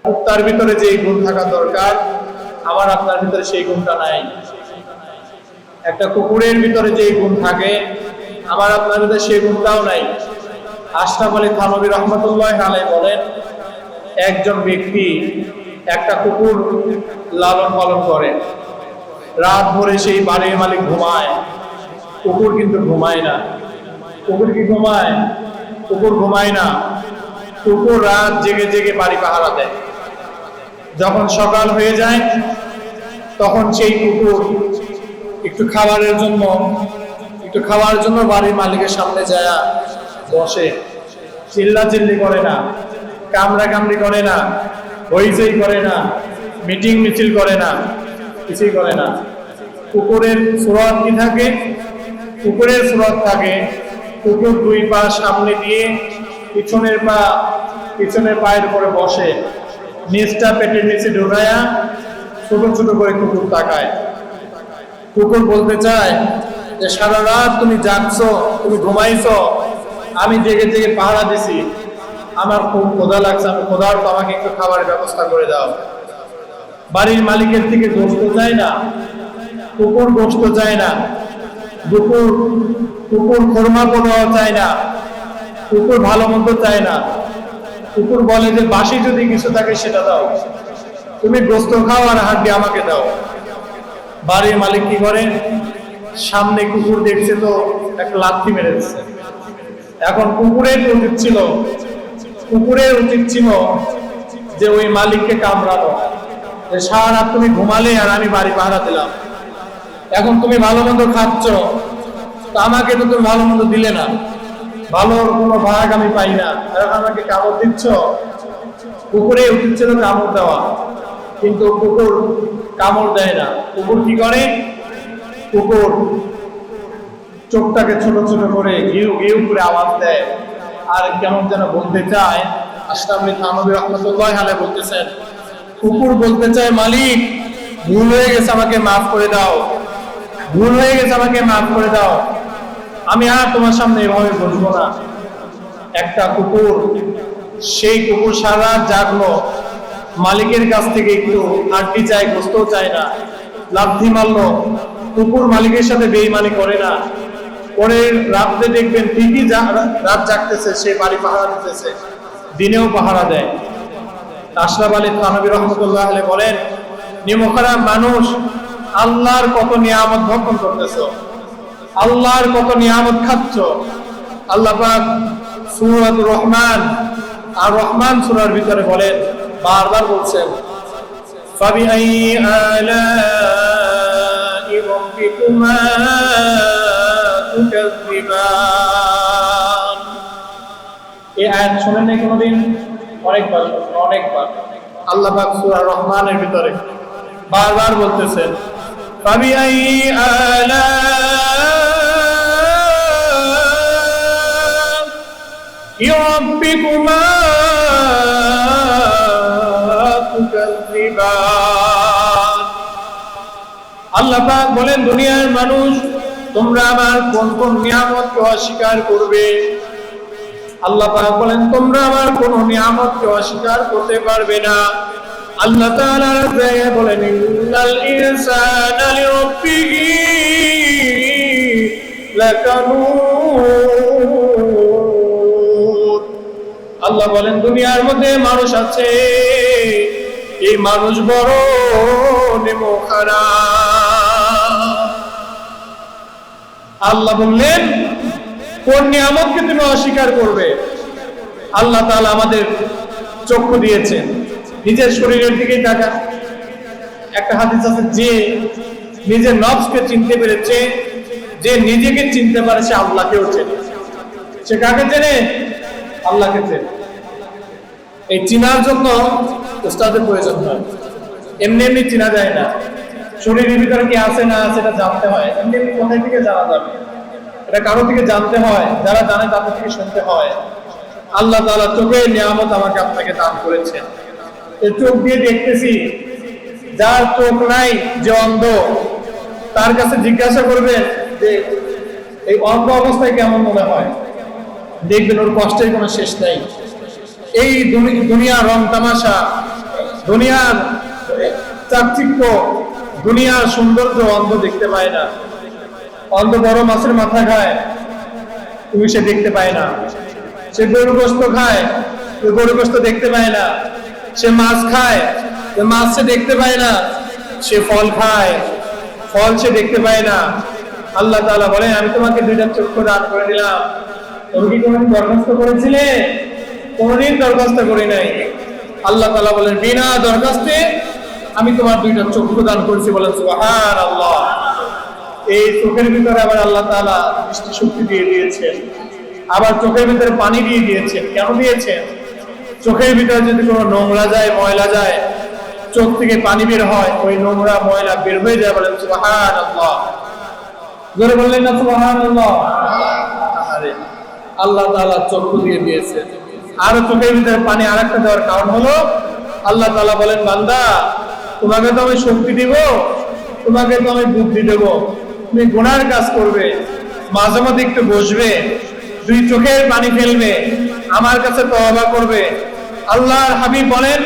কুত্তার ভিতরে যে গুণ থাকা দরকার আমার আপনার ভিতরে সেই গুণটা নাই। একটা কুকুরের ভিতরে যে গুণ থাকে আমার আপনার ভিতরে সেই গুণটাও নাই। আশরাফ আলী থানভী রহমতুল্লাহ আলাইহি বলেন, একজন ব্যক্তি একটা কুকুর লালন পালন করে, রাত ভরে সেই বাড়ির মালিক ঘুমায়, কুকুর কিন্তু ঘুমায় না। কুকুর কি ঘুমায়? কুকুর ঘুমায় না। কুকুর রাত জেগে জেগে বাড়ি পাহারা দেয়। যখন সকাল হয়ে যায় তখন সেই কুকুর একটু খাওয়ার জন্য বাড়ির মালিকের সামনে যায় বসে। চিল্লাচিল্লি করে না, কামড়াকামড়ি করে না, হইচই করে না, মিটিং মিছিল করে না, কিছুই করে না। কুকুরের সুরত কি থাকে? কুকুরের সুরত থাকে কুকুর দুই পা সামনে দিয়ে পিছনের পায়ের উপরে বসে, নিচটা পেটের নিচে ঢুকায়া ছোট ছোট করে কুকুর তাকায়। কুকুর বলতে চায় যে সারা রাত তুমি জাগছো, তুমি ঘুমাইছো, আমি জেগে জেগে পাহারা দিছি, আমার খুব ক্ষুধা লাগছে, আমি ক্ষুধার তো আমাকে একটু খাবারের ব্যবস্থা করে দাও। বাড়ির মালিকের থেকে গোশত চায় না, কুকুর গোশত চায় না, কুকুর খোরমা কোনো চায় না, কুকুর ভালো মন্দ চায় না। কুকুর বলে যে বাসি যদি কিছু থাকে সেটা দাও, তুমি গোশত খাও আর হাড্ডি আমাকে দাও। বাড়ির মালিক কি করে? সামনে কুকুর দেখছে তো একটা লাথি মেরে দিচ্ছে। এখন কুকুরের উচিত ছিল যে ওই মালিককে কামড়ানো, যে সারা রাত তুমি ঘুমালে আর আমি বাড়ি পাহারা দিলাম, এখন তুমি ভালো মন্দ খাচ্ছ, তো আমাকে তো তুমি ভালো মন্দ দিলে না, ভালোর কোনো ভাগ আমি পাই না, এখন আমাকে কামড় দিচ্ছ। কুকুরে উচিত ছিল কামড় দেওয়া, কিন্তু কুকুর কামড় দেয় না। কুকুর কি করে? কুকুর চোখটাকে ছোট ছোট করে ঘিউ ঘিউ করে আওয়াজ দেয়, আর কেমন যেন বলতে চায়। আশরাফ আলী থানভী রহমতুল্লাহ আলাইহি বলতেছেন, কুকুর বলতে চায় মালিক ভুল হয়ে গেছে, আমাকে মাফ করে দাও, ভুল হয়ে গেছে, আমাকে মাফ করে দাও, আমি আর তোমার সামনে এভাবে বসবো না। একটা কুকুর, সেই কুকুর সারা রাত জাগলো, মালিকের কাছ থেকে একটু হাড্ডি চায়, গোশত চায় না, লাথি মারলো। কুকুর মালিকের সাথে বেঈমানি করে না, পরের রাতে দেখবেন ঠিকই রাত জাগতেছে, সে বাড়ি পাহারা দিতেছে, দিনেও পাহারা দেয়। আশরাফ আলী থানভী রহমতুল্লাহ আলাইহি বলেন, নিমখারাম মানুষ, আল্লাহর কত নিয়ামত ভক্ষণ করতেছো, আল্লাহর কত নিয়ামত খাচ্ছ। আল্লাহ পাক সূরাতুর রহমান আর রহমান সূরার ভিতরে বলেন, বারবার বলছেন, ফাবিআইয়ি আলাই রাব্বিকুমা তুকাযযিবান। এই আয়াত শুনেন নাই কোনদিন? অনেকবার আল্লাহ পাক সূরা রহমানের ভিতরে বারবার বলতেছেন, ফাবিআইয়ি আলাই রাব্বিকুমা তুকাযযিবান। আল্লাহ পাক বলেন, দুনিয়ার মানুষ, তোমরা আমার কোন কোন নিয়ামতকে অস্বীকার করবে? আল্লাহ পাক বলেন, তোমরা আমার কোন নিয়ামতকে অস্বীকার করতে পারবে না। আল্লাহ তাআলা বলেন, ইন্নাল ইনসানা লিরাব্বিহি লাকানুত। আল্লাহ বলেন, দুনিয়ার মধ্যে মানুষ আছে, এই মানুষ বড় নিমখারাম। আল্লাহ বললেন, কোন নিয়ামতকে তুমি অস্বীকার করবে? আল্লাহ তাআলা আমাদের চক্ষু দিয়েছেন, নিজের শরীরের দিকেই তাকা। একটা হাদিস আছে, যে নিজের নফসকে চিনতে পেরেছে, যে নিজেকে চিনতে পারে, সে আল্লাহকেও চেনে। সে কাকে চেনে? আল্লাহকে চেনে। এই চিনার জন্য উস্তাদের প্রয়োজন হয়, এমনি এমনি চিনা যায় না। শরীরের ভিতরে কি আছে না আছে এটা জানতে হয়, এমনি এমনি কোথায় থেকে জানা যাবে? এটা কারো থেকে জানতে হয়, যারা জানে তাদের থেকে শুনতে হয়। আল্লাহ তাআলা চোখের নিয়ামত আমাকে আপনাকে দান করেছেন, এই চোখ দিয়ে দেখতেছি। যার চোখ নাই, যে অন্ধ, তার কাছে জিজ্ঞাসা করবেন যে এই অন্ধ অবস্থায় কেমন মনে হয়, দেখবেন ওর কষ্টের কোনো শেষ নাই। এই দুনিয়া রং তামাশা, দুনিয়ার চাকচিক্য, দুনিয়ার সৌন্দর্য অন্ধ দেখতে পায় না। অন্ধ বড় মাছের মাথা খায়, তুমি সে দেখতে পায় না। সে গরু গোস্ত খায়, গরু গোস্ত দেখতে পায় না। সে মাছ খায়, মাছ সে দেখতে পায় না। সে ফল খায়, ফল সে দেখতে পায় না। আল্লাহ তাআলা বলেন, আমি তোমাকে দুইটা চক্ষু দান করে দিলাম, তুমি কি কোনদিন দরখাস্ত করেছিলে? কোনদিন দরখাস্ত করি নাই। আল্লাহ তাআলা বলেন, বিনা দরখাস্তে আমি তোমার দুইটা চক্ষু দান করেছি। বলেন সুবহানাল্লাহ। এই চোখের ভিতরে আবার আল্লাহ তাআলা দৃষ্টি শক্তি দিয়ে দিয়েছেন, আবার চোখের ভিতরে পানি দিয়ে দিয়েছেন। কেন দিয়েছেন? চোখের ভিতরে যদি কোনো নোংরা যায়, ময়লা যায়, চোখ থেকে পানি বের হয়, ওই নোংরা ময়লা বের হয়ে যায়। বলেন সুবহানাল্লাহ। জোরে বললেন না সুবহানাল্লাহ? আরে আল্লাহ তাআলা চক্ষু দিয়ে দিয়েছেন। আর চোখের ভিতরে পানি আরেকটা দেওয়ার কারণ হলো, আল্লাহ তাআলা বলেন, বান্দা তোমাকে তো আমি শক্তি দিব, তোমাকে তো আমি বুদ্ধি দেব, তুমি গুনার কাজ করবে, মাঝে মধ্যে একটু বসবে, দুই চোখের পানি ফেলবে, আমার কাছে তওবা করবে। আল্লাহর হাবিব বলেন,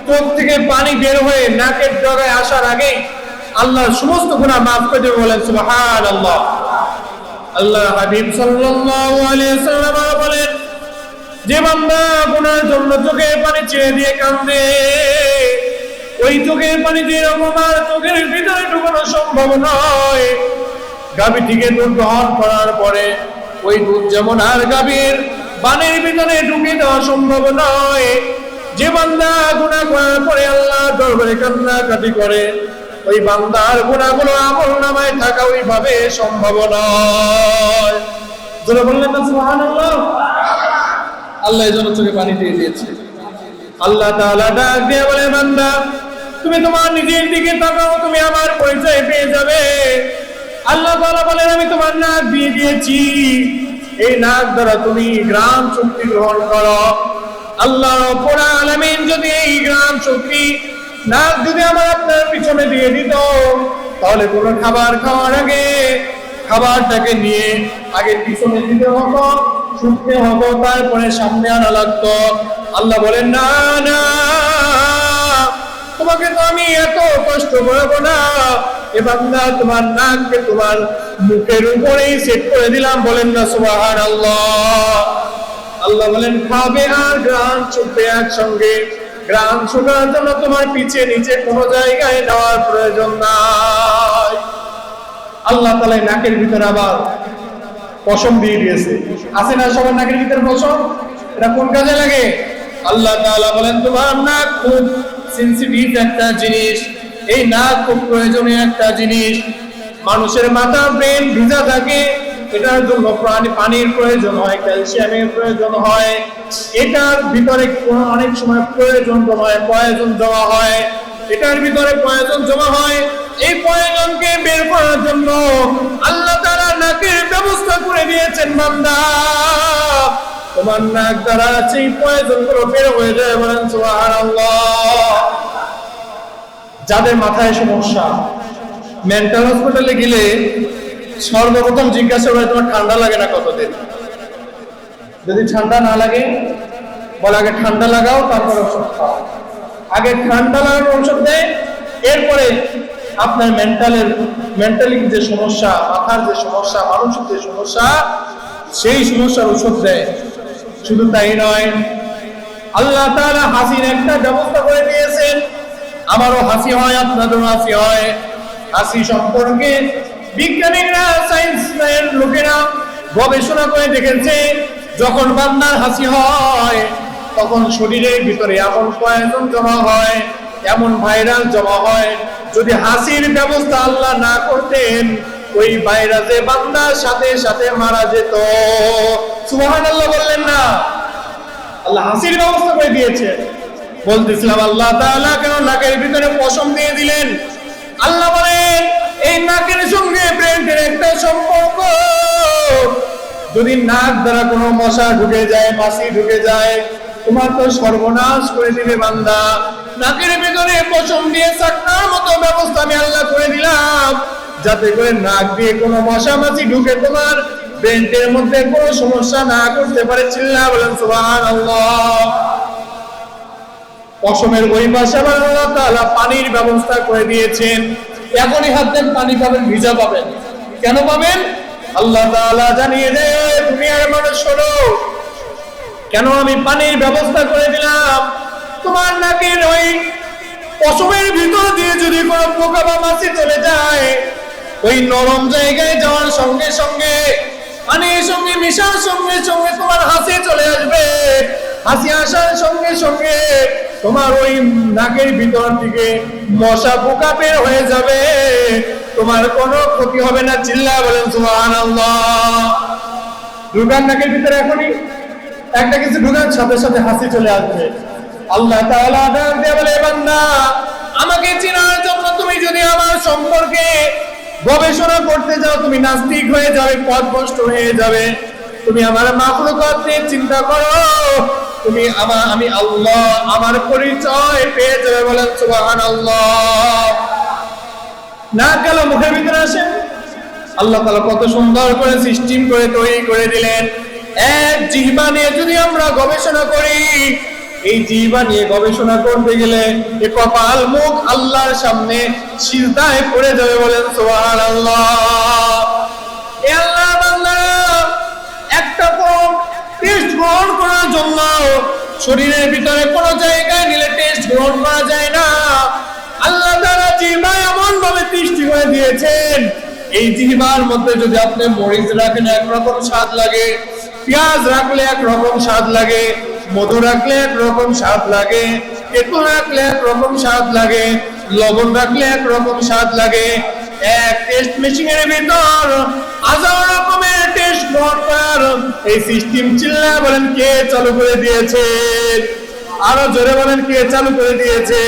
চোখ থেকে পানি বের হয়ে নাকের ডগায় আসার আগেই আল্লাহর সমস্ত গুনাহ মাফ করে দেবে। বলেন সুবহানাল্লাহ। আল্লাহর হাবিব সাল্লাল্লাহু আলাইহি ওয়াসাল্লাম বলেন, যে বান্দা গুনার জন্য চোখের পানি ছেড়ে দিয়ে কাঁদে, ওই চোখের পানি যেরকম আর চোখের ভিতরে ঢুকানো সম্ভব নয়, গাভী থেকে দুধ গ্রহণ করার পরে ওই দুধ যেমন আর গাভীর বানের ভিতরে ঢুকে দেওয়া সম্ভব নয়, যে বান্দা গুনাহ করার পরে আল্লাহর দরবারে কান্নাকাটি করে, ওই বান্দার গুনাহগুলো আমলনামায় থাকা ওইভাবে সম্ভব নয়। যারা বললেন না সুবহানাল্লাহ? আল্লাহ এজন্য চোখে পানি দিয়ে দিয়েছে। আল্লাহ তাআলা ডাক দিয়ে বলে, বান্দা তুমি তোমার নিজের দিকে তাকাও, তুমি আমার পরিচয় পেয়ে যাবে। আল্লাহ তাআলা বলেন, আমি তোমার নাক দিয়ে দিয়েছি, এই নাক দ্বারা তুমি ঘ্রাণ শক্তি গ্রহণ করো। আল্লাহ রাব্বুল আলামিন যদি এই ঘ্রাণ শক্তি নাক যদি আমার আপনার পিছনে দিয়ে দিত, তাহলে কোনো খাবার খাওয়ার আগে খাবারটাকে নিয়ে আগে পিছনে দিতে হতো, শুনতে হতো, তারপরে সামনে আনা লাগতো। আল্লাহ বলেন, না না, তোমাকে তো আমি এত কষ্ট করবো না, এ বান্দা তোমার নাককে তোমার মুখের উপরেই সেট করে দিলাম। বলেন না সুবহানাল্লাহ। আল্লাহ বলেন, খাবে আর ঘ্রাণ শুকবে একসঙ্গে। ঘ্রাণ শুকার জন্য তোমার পিছে নিচে কোনো জায়গায় নেওয়ার প্রয়োজন নাই। আল্লাহ তাআলা নাকের ভিতরে আবার পশম দিয়ে দিয়েছে। আছে না সবার নাকের ভিতরে পশম? এটা কোন কাজে লাগে? আল্লাহ তাআলা বলেন, তোমার নাক খুব সেনসিটিভ একটা জিনিস, এই নাক খুব প্রয়োজনীয় একটা জিনিস। মানুষের মাথা ব্রেন ভিজা থাকে, এটার জন্য পানির প্রয়োজন হয়, ক্যালসিয়ামের প্রয়োজন হয়, এটার ভিতরে অনেক সময় প্রয়োজন জমা হয়, এটার ভিতরে প্রয়োজন জমা হয়। এই প্রয়োজনকে বের করার জন্য আল্লাহ তাআলা নাকের ব্যবস্থা করে দিয়েছেন। বান্দা তোমার নাক দ্বারা সেই প্রয়োজনগুলো বের হয়ে যায়। বলেন সুবহানাল্লাহ। যাদের মাথায় সমস্যা, মেন্টাল হসপিটালে গেলে সর্বপ্রথম জিজ্ঞাসা করে, তোমার ঠান্ডা লাগে না কতদিন? যদি ঠান্ডা না লাগে, বলে আগে ঠান্ডা লাগাও, তারপর ওষুধ খাও। আগে ঠান্ডা লাগানোর ওষুধ দেয়, এরপরে আপনার মেন্টালি যে সমস্যা, মাথার যে সমস্যা, মানসিক যে সমস্যা, সেই সমস্যার ওষুধ দেয়। শুধু তাই নয়, আল্লাহ তাআলা হাসির একটা ব্যবস্থা করে দিয়েছেন। আমারও হাসি হয়, আপনাদেরও হাসি হয়। হাসি সম্পর্কে বিজ্ঞানীরা, সায়েন্সের লোকেরা গবেষণা করে দেখেছে, যখন বান্দার হাসি হয়, তখন শরীরের ভিতরে এমন পয়জন জমা হয়, এমন ভাইরাস জমা হয়, যদি হাসির ব্যবস্থা আল্লাহ না করতেন, ওই ভাইরাসে বান্দার সাথে সাথে মারা যেত। সুবহানাল্লাহ বললেন না? আল্লাহ হাসির ব্যবস্থা করে দিয়েছে। বলতেছিলাম, আল্লাহ তাআলা কেন নাকের ভিতরে পশম দিয়ে দিলেন? আল্লাহ বলেন, এই নাকের সঙ্গে ব্রেনের একটা সম্পর্ক। যদি নাক দ্বারা কোনো মশা ঢুকে যায়, মাছি ঢুকে যায়, তোমার তো সর্বনাশ করে দিবে বান্দা। নাকের ভিতরে পশম দিয়ে চাকনার মতো ব্যবস্থা আমি আল্লাহ করে দিলাম, যাতে করে নাক দিয়ে কোনো মশা মাছি ঢুকে তোমার ব্রেনের মধ্যে কোনো সমস্যা না করতে পারে। চিল্লায়া বলেন সুবহানাল্লাহ। পশমের ওই পাশে আবার আল্লাহ তাআলা পানির ব্যবস্থা করে দিয়েছেন। এখনই হাত দেন, পানি পাবেন, ভিজা পাবেন। কেন পাবেন? আল্লাহ তাআলা জানিয়ে দেয়, দুনিয়ার মানুষ শোনো, কেন আমি পানির ব্যবস্থা করে দিলাম। তোমার নাকের ওই পশমের ভিতর দিয়ে যদি কোনো পোকা বা মাছি চলে যায়, ওই নরম জায়গায় যাওয়ার সঙ্গে সঙ্গে পানির সঙ্গে মিশার সঙ্গে সঙ্গে তোমার হাসি চলে আসবে। হাসি আসার সঙ্গে সঙ্গে তোমার ওই নাকের ভিতর থেকে মশা পোকা বের হয়ে যাবে, তোমার কোনো ক্ষতি হবে না। চিল্লায় বলেন সুবহানাল্লাহ। ঢুকান নাকের ভিতরে, এখনই একটা কিছু ঢুকার সাথে সাথে হাসি চলে আসবে। আল্লাহ তাআলা ডাক দিয়ে বলে, বান্দা, আমাকে চেনার জন্য তুমি যদি আমার সম্পর্কে গবেষণা করতে যাও, তুমি নাস্তিক হয়ে যাবে, পথভ্রষ্ট হয়ে যাবে। তুমি আমার মাখলুকাত নিয়ে চিন্তা করো, তুমি আমি আল্লাহ, আমার পরিচয় পেয়ে যাবে। বলেন সুবহানাল্লাহ। না গেল মুখের ভিতরে আসেন, আল্লাহ তাআলা কত সুন্দর করে সিস্টেম করে তৈরি করে দিলেন। এক জিহ্বা নিয়ে যদি আমরা গবেষণা করি, এই জিহ্বা নিয়ে গবেষণা করতে গেলে এ কপাল মুখ আল্লাহর সামনে সিজদায় পড়ে যাবে। বলেন সুবহানাল্লাহ। এ আল্লাহ বান্দারা, একটা কোন টেস্ট গ্রহণ করার জন্য শরীরের ভিতরে কোনো জায়গায় নিলে টেস্ট গ্রহণ করা যায় না। আল্লাহ তাআলা জিহ্বা এমন ভাবে সৃষ্টি করে দিয়েছেন, এই জিহ্বার মধ্যে যদি আপনি মরিচ রাখেন একরকম স্বাদ লাগে, পেঁয়াজ রাখলে একরকম স্বাদ লাগে, মধু রাখলে একরকম স্বাদ লাগে, তেঁতুল রাখলে একরকম স্বাদ লাগে, লবণ রাখলে একরকম স্বাদ লাগে। এক টেস্ট মেশিনের ভিতর হাজার রকমের টেস্ট গ্রহণ করার এই সিস্টেম, চিল্লায় বলেন কে চালু করে দিয়েছে? আরো জোরে বলেন, কে চালু করে দিয়েছে?